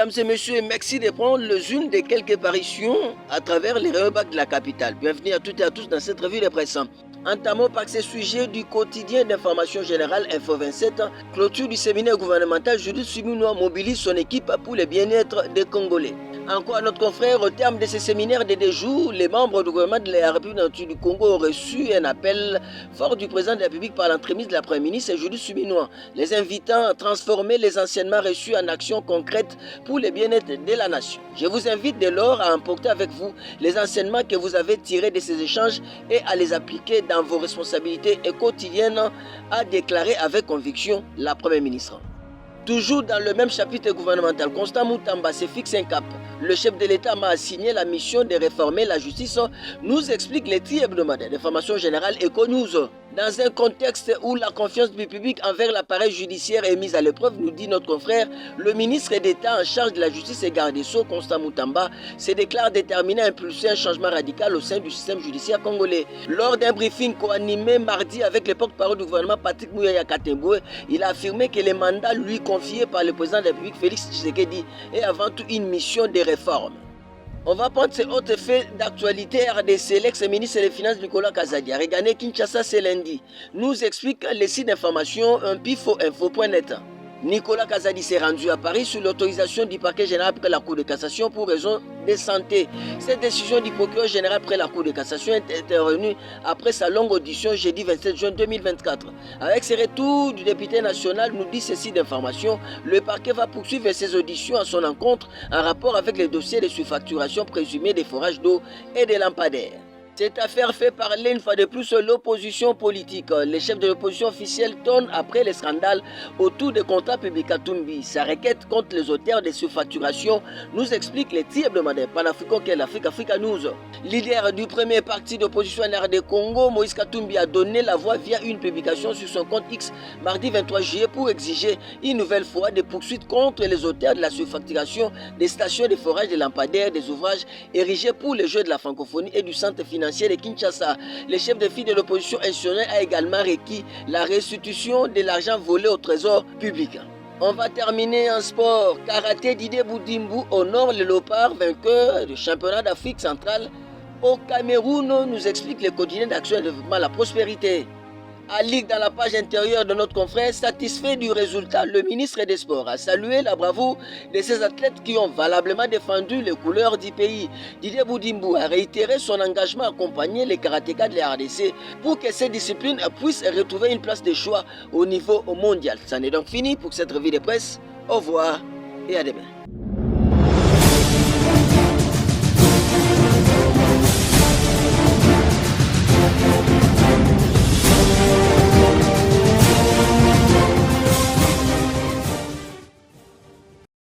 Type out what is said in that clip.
Mesdames et messieurs, merci de prendre les unes des quelques apparitions à travers les rebacs de la capitale. Bienvenue à toutes et à tous dans cette revue de presse. Entamons par ces sujets du quotidien d'information générale Info 27, clôture du séminaire gouvernemental. Judith Suminwa mobilise son équipe pour le bien-être des Congolais. Encore notre confrère, au terme de ce séminaire de 2 jours, les membres du gouvernement de la République du Congo ont reçu un appel fort du président de la République par l'entremise de la Première ministre Judith Suminwa, les invitant à transformer les enseignements reçus en actions concrètes pour le bien-être de la nation. Je vous invite dès lors à emporter avec vous les enseignements que vous avez tirés de ces échanges et à les appliquer dans vos responsabilités quotidiennes, a déclaré avec conviction la Première ministre. Toujours dans le même chapitre gouvernemental, Constant Moutamba se fixe un cap. Le chef de l'État m'a assigné la mission de réformer la justice, nous explique les hebdomadaire d'information générale Econews. Dans un contexte où la confiance du public envers l'appareil judiciaire est mise à l'épreuve, nous dit notre confrère, le ministre d'État en charge de la justice et garde des Sceaux, Constant Moutamba, se déclare déterminé à impulser un changement radical au sein du système judiciaire congolais. Lors d'un briefing co-animé mardi avec le porte-parole du gouvernement Patrick Mouyaya Katemboué, il a affirmé que le mandat lui confié par le président de la République Félix Tshisekedi est avant tout une mission de réforme. On va prendre ces autres faits d'actualité. RDC, l'ex-ministre des Finances Nicolas Kazadi a regagné Kinshasa ce lundi. Nous explique les sites d'information pifoinfo.net. Nicolas Kazadi s'est rendu à Paris sous l'autorisation du parquet général près la Cour de cassation pour raison de santé. Cette décision du procureur général près la Cour de cassation est intervenue après sa longue audition jeudi 27 juin 2024. Avec ce retour du député national, nous dit ceci d'information, le parquet va poursuivre ses auditions à son encontre en rapport avec les dossiers de surfacturation présumée des forages d'eau et des lampadaires. Cette affaire fait parler une fois de plus l'opposition politique. Les chefs de l'opposition officielle tonnent après les scandales autour des contrats publics à Tumbi. Sa requête contre les auteurs des surfacturations nous explique les tirs hebdomadaires panafricains qu'est l'Afrique, Africa News. Leader du premier parti d'opposition NRD Congo, Moïse Katumbi a donné la voix via une publication sur son compte X mardi 23 juillet pour exiger une nouvelle fois des poursuites contre les auteurs de la surfacturation des stations de forage de lampadaires, des ouvrages érigés pour les Jeux de la francophonie et du centre financier de Kinshasa. Le chef de file de l'opposition institutionnelle a également requis la restitution de l'argent volé au trésor public. On va terminer en sport. Karaté, Didier Boudimbu honore le Léopard, vainqueur du championnat d'Afrique centrale au Cameroun, nous explique le quotidien d'action et développement la prospérité. À Ligue dans la page intérieure de notre confrère, satisfait du résultat, le ministre des Sports a salué la bravoure de ces athlètes qui ont valablement défendu les couleurs du pays. Didier Boudimbu a réitéré son engagement à accompagner les karatékas de la RDC pour que ces disciplines puissent retrouver une place de choix au niveau mondial. C'en est donc fini pour cette revue de presse. Au revoir et à demain.